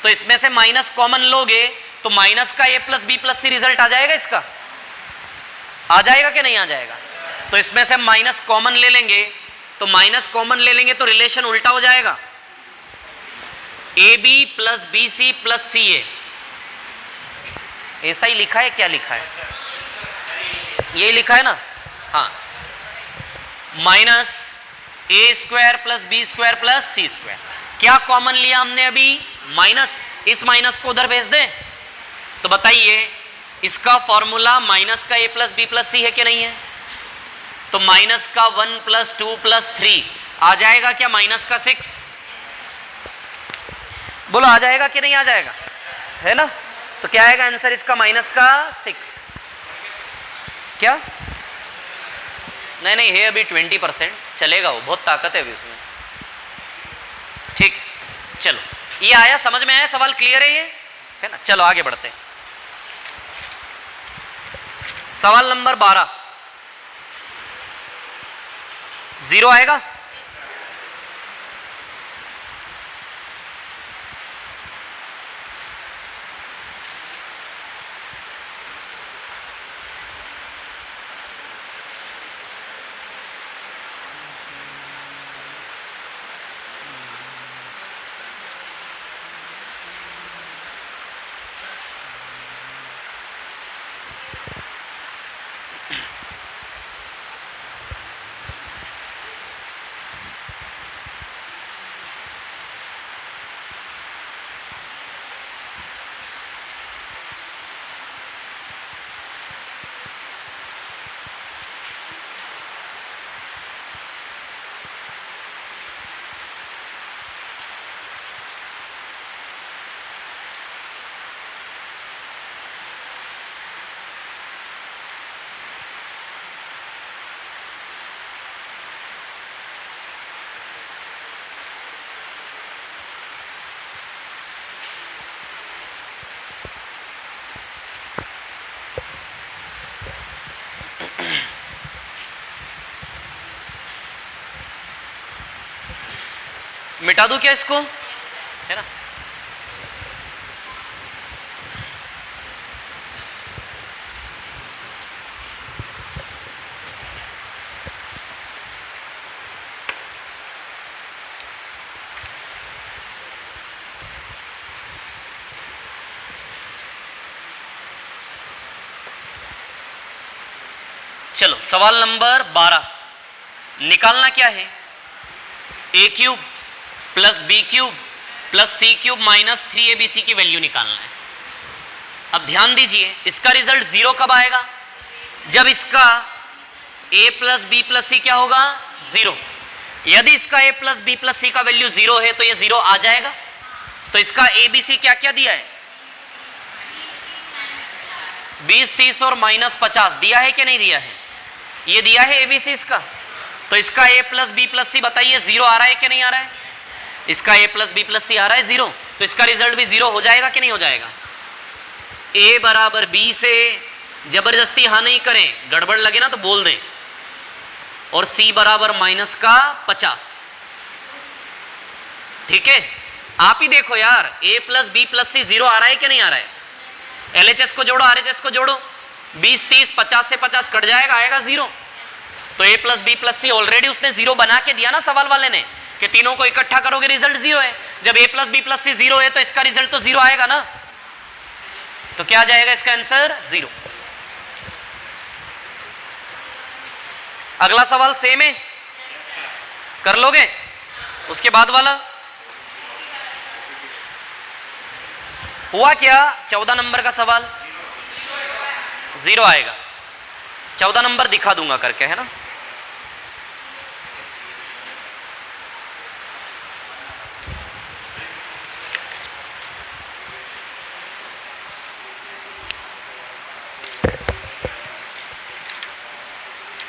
तो इसमें से माइनस कॉमन लोगे तो माइनस का ए प्लस बी प्लस सी रिजल्ट आ जाएगा, इसका आ जाएगा कि नहीं आ जाएगा? तो इसमें से हम माइनस कॉमन ले लेंगे, तो माइनस कॉमन ले लेंगे तो रिलेशन उल्टा हो जाएगा, A B plus B C plus C A. ऐसा ही लिखा है, क्या लिखा है? यही लिखा है ना, हाँ, minus A square plus B square plus C square. क्या कॉमन लिया हमने अभी? माइनस। इस माइनस को उधर भेज दें, तो बताइए इसका फॉर्मूला माइनस का ए प्लस बी प्लस सी है कि नहीं है? तो माइनस का 1 प्लस 2 प्लस 3 आ जाएगा क्या? माइनस का 6। बोलो आ जाएगा कि नहीं आ जाएगा? है ना? तो क्या आएगा आंसर इसका? माइनस का 6। क्या? नहीं नहीं है अभी 20%, चलेगा, वो बहुत ताकत है अभी उसमें। ठीक, चलो ये आया, समझ में आया? सवाल क्लियर है ये, है ना? चलो आगे बढ़ते हैं। सवाल नंबर 12, 0 आएगा? मिटा दूं क्या इसको, है ना? चलो सवाल नंबर 12 निकालना क्या है? A cube plus B cube plus C cube minus 3abc की वैल्यू निकालना है। अब ध्यान दीजिए, इसका रिजल्ट 0 कब आएगा? जब इसका a प्लस बी प्लस सी क्या होगा? 0। यदि इसका a plus B plus c का वैल्यू 0 है तो ये 0 आ जाएगा। तो इसका abc क्या क्या दिया है? 20, 30 और माइनस 50 दिया है कि नहीं दिया है? ये दिया है abc इसका। तो इसका a प्लस बी प्लस सी बताइए 0 आ रहा है कि नहीं आ रहा है? इसका a प्लस बी प्लस सी आ रहा है 0, तो इसका रिजल्ट भी 0 हो जाएगा कि नहीं हो जाएगा? a बराबर b से जबरदस्ती हाँ नहीं करें, गड़बड़ लगे ना तो बोल दें। और c बराबर माइनस का 50। ठीक है, आप ही देखो यार, a plus B plus c 0 आ रहा है कि नहीं आ रहा है? LHS को जोड़ो, RHS को जोड़ो, 20, 30, 50 से 50 कट जाएगा, आएगा 0। तो a plus B plus c already उसने 0 बना के दिया ना सवाल वाले ने, कि तीनों को इकट्ठा करोगे रिजल्ट 0 है। जब a plus B plus c 0 है तो इसका रिजल्ट तो 0 आएगा ना। तो क्या आ जाएगा इसका आंसर? 0। अगला सवाल सेम है, कर लोगे? उसके बाद वाला हुआ क्या? 14 नंबर का सवाल 0 आएगा। 14 नंबर दिखा दूंगा करके, है ना?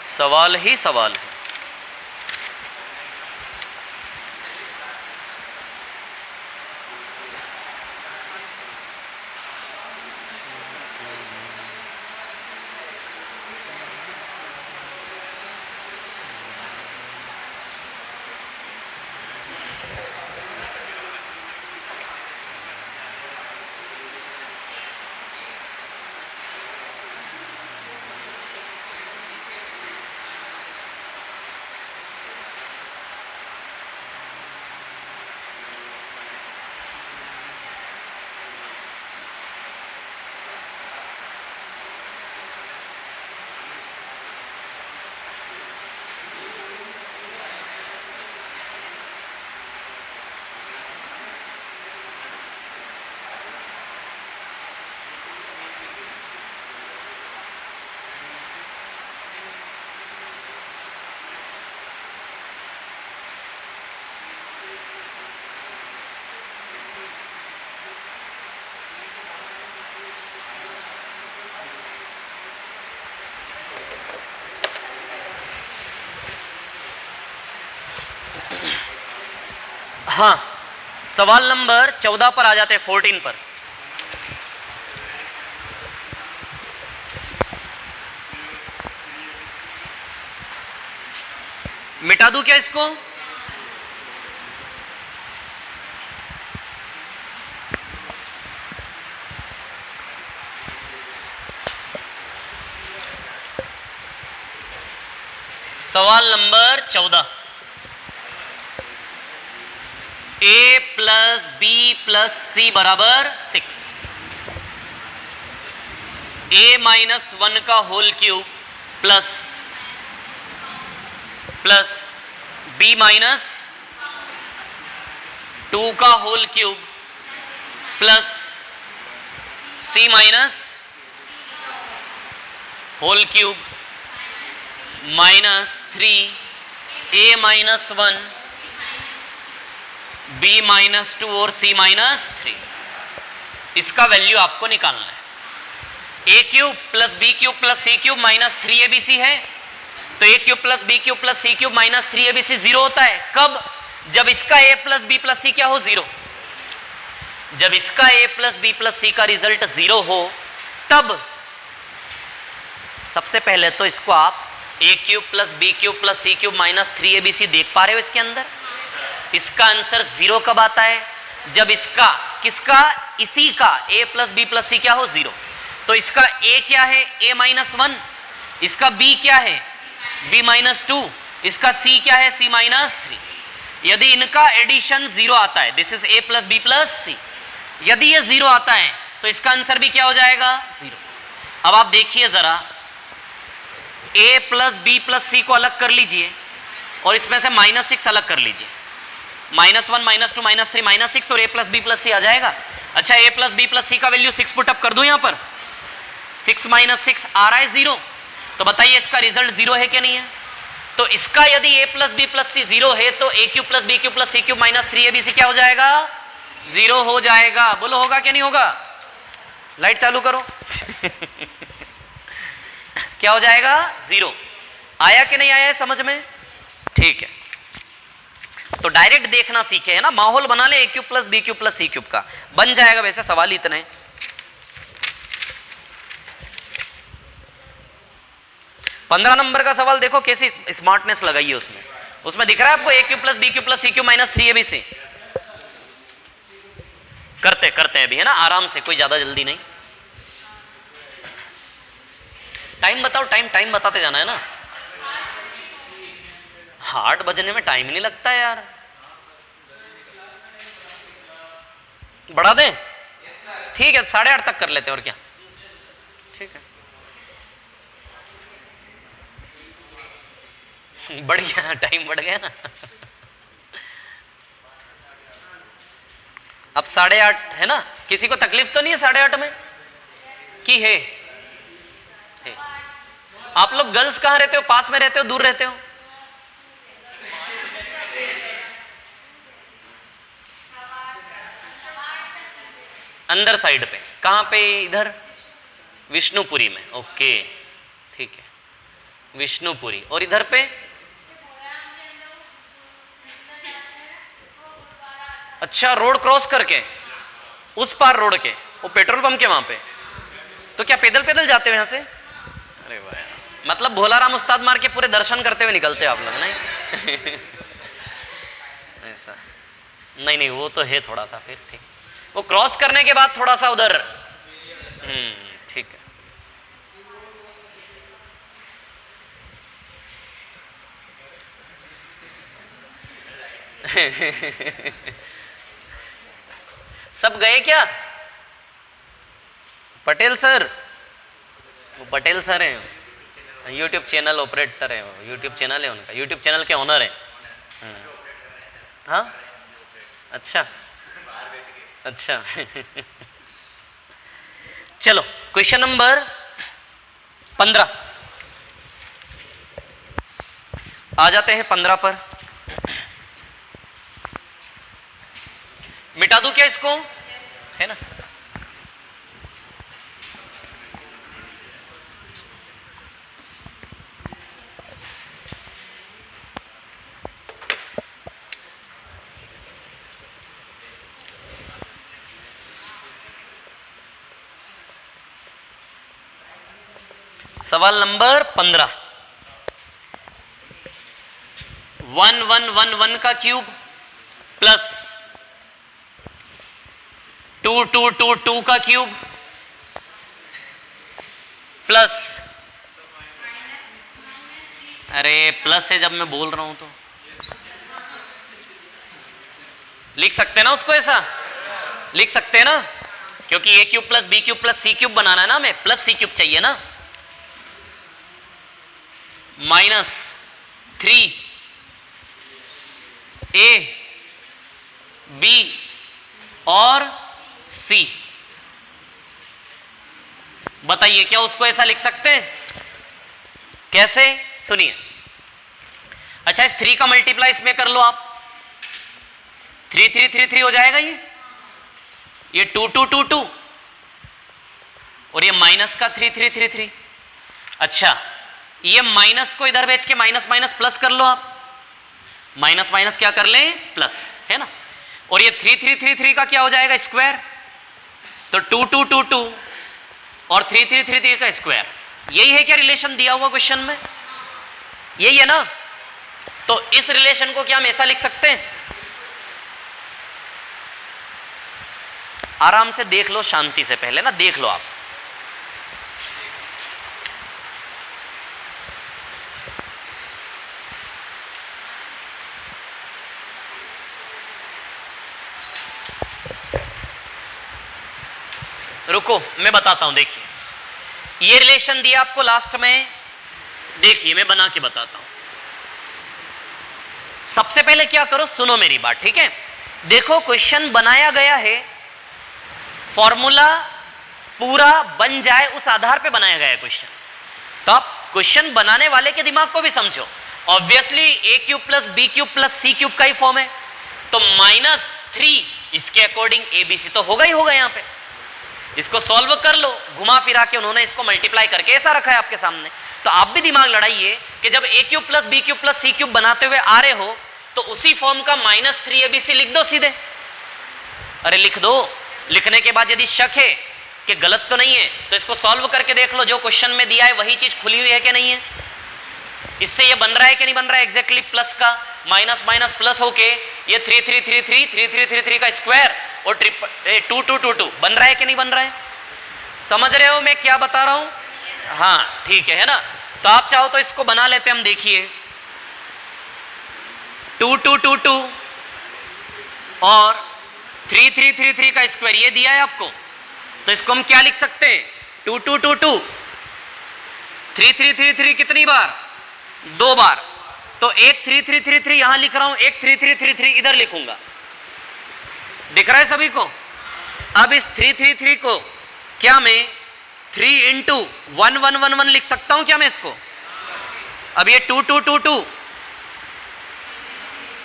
सवाल ही सवाल है। हाँ, सवाल नंबर 14 पर आ जाते हैं, 14 पर। मिटा दूं क्या इसको? सवाल number 14, a plus B plus C बराबर 6, a माइनस 1 का whole cube plus b minus 2 का whole cube plus c minus whole cube minus 3 a minus 1 b minus 2 और c माइनस 3। इसका वैल्यू आपको निकालना है। a cube plus B cube plus C cube minus 3abc है, तो a cube plus B cube plus C cube minus 3abc 0 होता है। कब? जब इसका a प्लस बी प्लस सी क्या हो? 0। जब इसका a plus B plus c का रिजल्ट 0 हो तब सबसे पहले तो इसको आप a cube plus B cube plus C cube minus 3abc देख पा रहे हो इसके अंदर? इसका आंसर 0 कब आता है? जब इसका किसका? इसी का a प्लस बी प्लस सी क्या हो? 0। तो इसका a क्या है? a minus 1। इसका b क्या है? b minus 2। इसका c क्या है? c minus 3। यदि इनका एडिशन 0 आता है, this is a plus B plus C, यदि ये 0 आता है तो इसका आंसर भी क्या हो जाएगा? 0। अब आप देखिए जरा, a प्लस बी प्लस सी को अलग कर लीजिए और इसमें से -6 अलग कर लीजिए। -1 -2 -3 -6 और a प्लस बी प्लस सी आ जाएगा। अच्छा, a plus B plus c का वैल्यू 6 पुट अप कर दूं यहां पर, 6 - 6 आ रहा है 0। तो बताइए इसका रिजल्ट 0 है क्या नहीं है? तो इसका यदि a plus B plus c 0 है तो a cube plus B cube plus C cube minus 3abc क्या हो जाएगा? 0 हो जाएगा। बोलो होगा क्या नहीं होगा? लाइट चालू करो। क्या हो जाएगा? 0। आया कि नहीं आया है समझ में? ठीक है, तो डायरेक्ट देखना सीखे है ना, माहौल बना ले a cube plus B cube plus C cube का, बन जाएगा। वैसे सवाल इतने। पंद्रह नंबर का सवाल देखो कैसी स्मार्टनेस लगाई है उसमें। उसमें दिख रहा है आपको a cube plus B cube plus C cube minus 3abc। करते करते अभी है ना, आराम से, कोई ज्यादा जल्दी नहीं। टाइम बताओ, टाइम बताते जाना है ना। 8 बजने में टाइम नहीं लगता यार। बढ़ा दें? ठीक है, 8:30 तक कर लेते हैं और क्या। ठीक है, बढ़ गया, टाइम बढ़ गया ना। अब 8:30 है ना, किसी को तकलीफ तो नहीं है 8:30 में? की है? आप लोग गर्ल्स कहां रहते हो? पास में रहते हो, दूर रहते हो? अंदर साइड पे। कहां पे? इधर विष्णुपुरी में। ओके ठीक है, विष्णुपुरी। और इधर पे? अच्छा, रोड क्रॉस करके उस पार रोड के, वो पेट्रोल पंप के वहां पे। तो क्या पैदल पैदल जाते हो यहां से? अरे वाह, मतलब भोलाराम उस्ताद मार के पूरे दर्शन करते हुए निकलते हो आप लोग, नहीं? ऐसा नहीं, वो तो है थोड़ा सा, फिर ठीक, वो क्रॉस करने के बाद थोड़ा सा उधर। ठीक है। सब गए क्या? पटेल सर, वो पटेल सर हैं, यूट्यूब चैनल ऑपरेटर है, वो यूट्यूब चैनल है उनका, यूट्यूब चैनल के ओनर है। हाँ अच्छा अच्छा। चलो क्वेश्चन नंबर 15 आ जाते हैं। 15 पर मिटा दूं क्या इसको? है ना, सवाल नंबर 15, 1111 का क्यूब प्लस 2222 का क्यूब प्लस, अरे प्लस है जब मैं बोल रहा हूं तो लिख सकते हैं ना उसको, ऐसा लिख सकते हैं ना, क्योंकि A cube plus B cube plus C cube बनाना है ना, हमें प्लस सी क्यूब चाहिए ना, माइनस 3 ए बी और सी। बताइए क्या उसको ऐसा लिख सकते हैं? कैसे? सुनिए। अच्छा, इस 3 का मल्टीप्लाई इसमें कर लो आप, 3 3 3 3 हो जाएगा ये 2 2 2 2 और ये माइनस का 3 3 3 3। अच्छा, ये माइनस को इधर भेज के माइनस माइनस प्लस कर लो आप, माइनस माइनस क्या कर ले? प्लस, है ना। और ये 3 3 3 3 का क्या हो जाएगा? स्क्वायर। तो 2 2 2 2 और 3 3 3 3 का स्क्वायर। यही है क्या रिलेशन दिया हुआ क्वेश्चन में? यही है ना। तो इस रिलेशन को क्या हम ऐसा लिख सकते हैं? आराम से देख लो, शांति से, पहले ना देख लो आप। रुको, मैं बताता हूं। देखिए, ये रिलेशन दिया आपको लास्ट में, देखिए मैं बना के बताता हूं। सबसे पहले क्या करो, सुनो मेरी बात, ठीक है। देखो, क्वेश्चन बनाया गया है, फॉर्मूला पूरा बन जाए उस आधार पे बनाया गया है क्वेश्चन। तो आप क्वेश्चन बनाने वाले के दिमाग को भी समझो। Obviously A cube plus B cube plus C cube का ही फॉर्म है, तो -3 इसके अकॉर्डिंग ए बी सी तो होगा ही होगा। यहां पे इसको सॉल्व कर लो, घुमा फिरा के उन्होंने इसको मल्टीप्लाई करके ऐसा रखा है आपके सामने। तो आप भी दिमाग लड़ाइए कि जब A cube plus B cube plus C cube बनाते हुए आ रहे हो, तो उसी फॉर्म का -3 ABC लिख दो सीधे। अरे लिख दो। लिखने के बाद यदि शक है कि गलत तो नहीं है, तो इसको सॉल्व करके देख लो, जो क्वेश्चन में दिया है वही चीज खुली हुई है कि नहीं है, इससे ये बन रहा है कि नहीं बन रहा है एग्जैक्टली प्लस का माइनस माइनस प्लस होके ये 3 3 3 3 3 3 3 3 का स्क्वायर और 2 2 2 2 बन रहा है कि नहीं बन रहा है? समझ रहे हो मैं क्या बता रहा हूं? हाँ ठीक है ना। तो आप चाहो तो इसको बना लेते हम। देखिए 2 2 2 2 और 3 3 3 3 का स्क्वायर ये दिया है आपको, तो इसको हम क्या लिख सकते हैं? 2 2 2 2 3 3 3 3 कितनी बार? 2 बार। तो एक 3 3 3 3 यहां लिख रहा हूं, एक 3 3 3 3 इधर लिखूंगा। दिख रहा है सभी को? अब इस 3 3 3 को क्या मैं 3 इंटू 1 1 1 1 लिख सकता हूं क्या मैं इसको? अब ये 2 2 2 2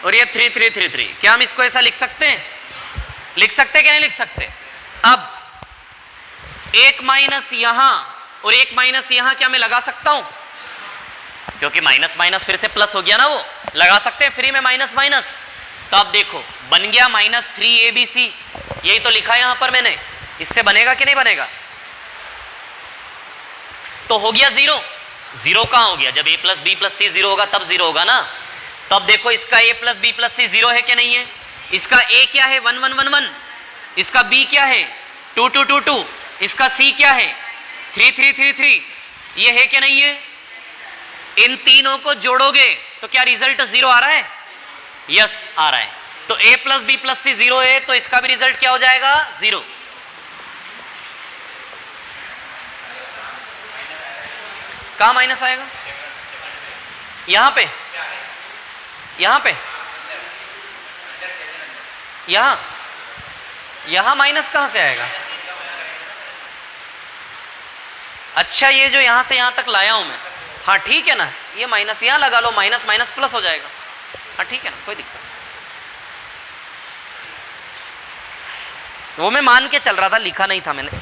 और ये 3 3 3 3, क्या हम इसको ऐसा लिख सकते हैं? लिख सकते क्या नहीं लिख सकते? अब एक माइनस यहां और एक माइनस यहां क्या मैं लगा सकता हूं? क्योंकि माइनस माइनस फिर से प्लस हो गया ना, वो लगा सकते हैं फ्री में माइनस माइनस। तो अब देखो बन गया -3 ABC, यही तो लिखा है यहां पर मैंने। इससे बनेगा कि नहीं बनेगा? तो हो गया 0। 0 कहां हो गया? जब a plus B plus c 0 होगा तब 0 होगा ना। तो अब देखो इसका a plus B plus c 0 है कि नहीं है? इसका a क्या है? 1 1 1 1। इसका b क्या है? 2 2 2 2। इसका c क्या है? 3 3 3 3। ये है कि नहीं है? इन तीनों को जोड़ोगे तो क्या रिजल्ट 0 आ रहा है? यस आ रहा है। तो a plus B plus c 0 है, तो इसका भी रिजल्ट क्या हो जाएगा? 0। कहां माइनस आएगा? यहां पे, यहां पे, यहां माइनस कहां से आएगा? अच्छा, ये जो यहां से यहां तक लाया हूं मैं, हाँ ठीक है ना, ये माइनस यहां लगा लो, माइनस माइनस प्लस हो जाएगा। हाँ ठीक है ना, कोई दिक्कत। वो मैं मान के चल रहा था, लिखा नहीं था मैंने।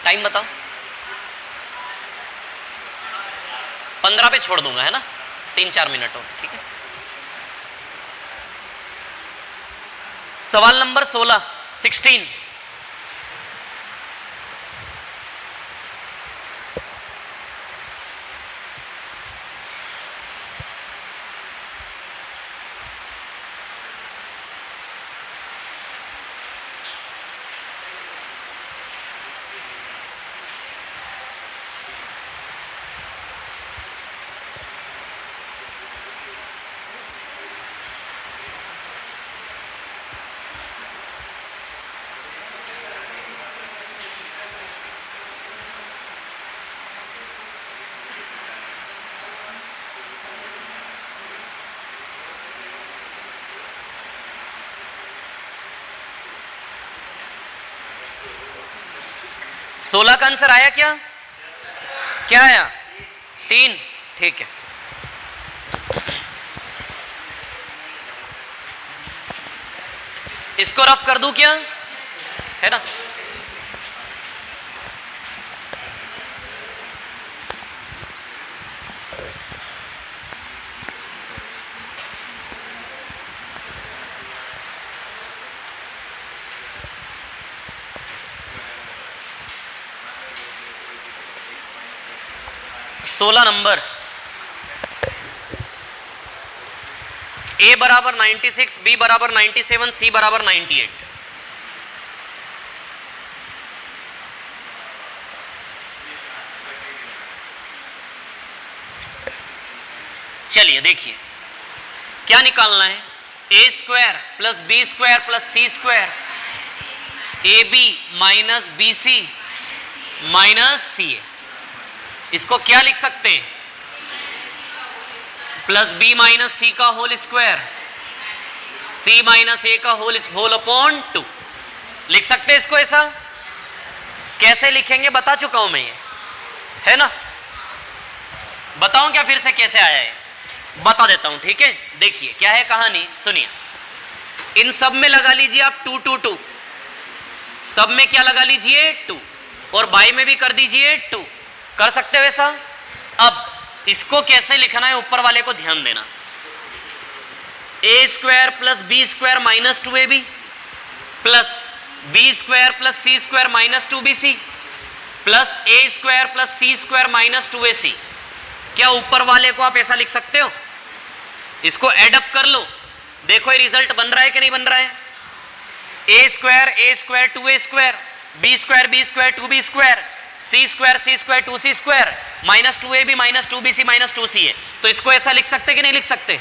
टाइम बताओ। 15 पे छोड़ दूंगा, है ना, 3-4 मिनट और, ठीक है। सवाल नंबर 16। सोलह का आंसर आया क्या? क्या आया? 3, ठीक है। इसको रफ कर दूं क्या, है ना? सोलह नंबर, ए बराबर 96, बी बराबर 97, सी बराबर 98। चलिए देखिए क्या निकालना है। A square plus B square plus C square, A B minus B C minus C A. इसको क्या लिख सकते हैं? प्लस बी माइनस सी का होल स्क्वायर, सी माइनस ए का होल अपॉन 2 लिख सकते हैं इसको। ऐसा कैसे लिखेंगे बता चुका हूं मैं, ये है ना। बताऊं क्या फिर से कैसे आया है? बता देता हूं, ठीक है। देखिए क्या है कहानी, सुनिए। इन सब में लगा लीजिए आप 2 2 2, सब में क्या लगा लीजिए 2, और बाई में भी कर दीजिए 2। कर सकते हो ऐसा। अब इसको कैसे लिखना है ऊपर वाले को ध्यान देना। A square plus B square minus 2ab plus B square plus C square minus 2bc plus A square plus C square minus 2ac। क्या ऊपर वाले को आप ऐसा लिख सकते हो? इसको एड अप कर लो, देखो ये रिजल्ट बन रहा है कि नहीं बन रहा है। A square 2a square, B square 2b square, C square 2c square minus 2ab minus 2bc minus 2ca। तो इसको ऐसा लिख सकते कि नहीं लिख सकते?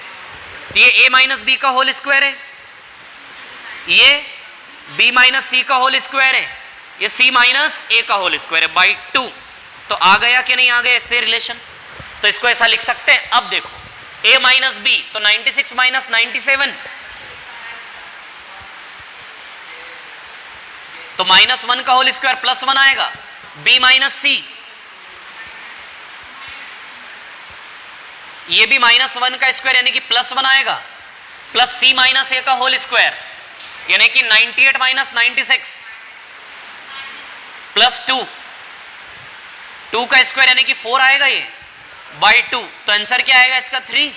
ये a माइनस बी का होल स्क्वायर है, ये b माइनस सी का होल स्क्वायर है, ये c माइनस a का होल स्क्वायर है बाई 2। तो आ गया कि नहीं आ गया इससे रिलेशन? तो इसको ऐसा लिख सकते हैं। अब देखो a माइनस बी तो 96 माइनस 97, तो माइनस 1 का होल स्क्वायर प्लस 1 आएगा। b माइनस सी, ये भी माइनस 1 का स्क्वायर यानी कि प्लस 1 आएगा, प्लस c माइनस a का होल स्क्वायर यानी कि 98 माइनस 96 प्लस 2 का स्क्वायर यानी कि 4 आएगा ये बाई 2। तो आंसर क्या आएगा इसका? 3।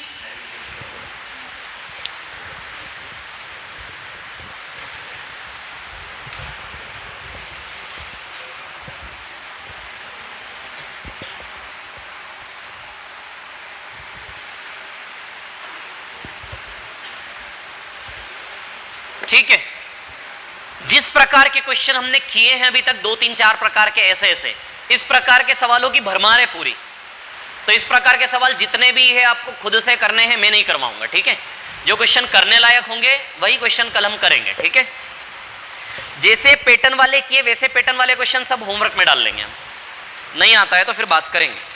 ठीक है। जिस प्रकार के क्वेश्चन हमने किए हैं अभी तक 2 3 4 प्रकार के ऐसे इस प्रकार के सवालों की भरमार है पूरी। तो इस प्रकार के सवाल जितने भी है आपको खुद से करने हैं, मैं नहीं करवाऊंगा, ठीक है। जो क्वेश्चन करने लायक होंगे वही क्वेश्चन कल हम करेंगे, ठीक है। जैसे पैटर्न वाले किए वैसे पैटर्न वाले क्वेश्चन सब होमवर्क में डाल लेंगे हम। नहीं आता है तो फिर बात करेंगे।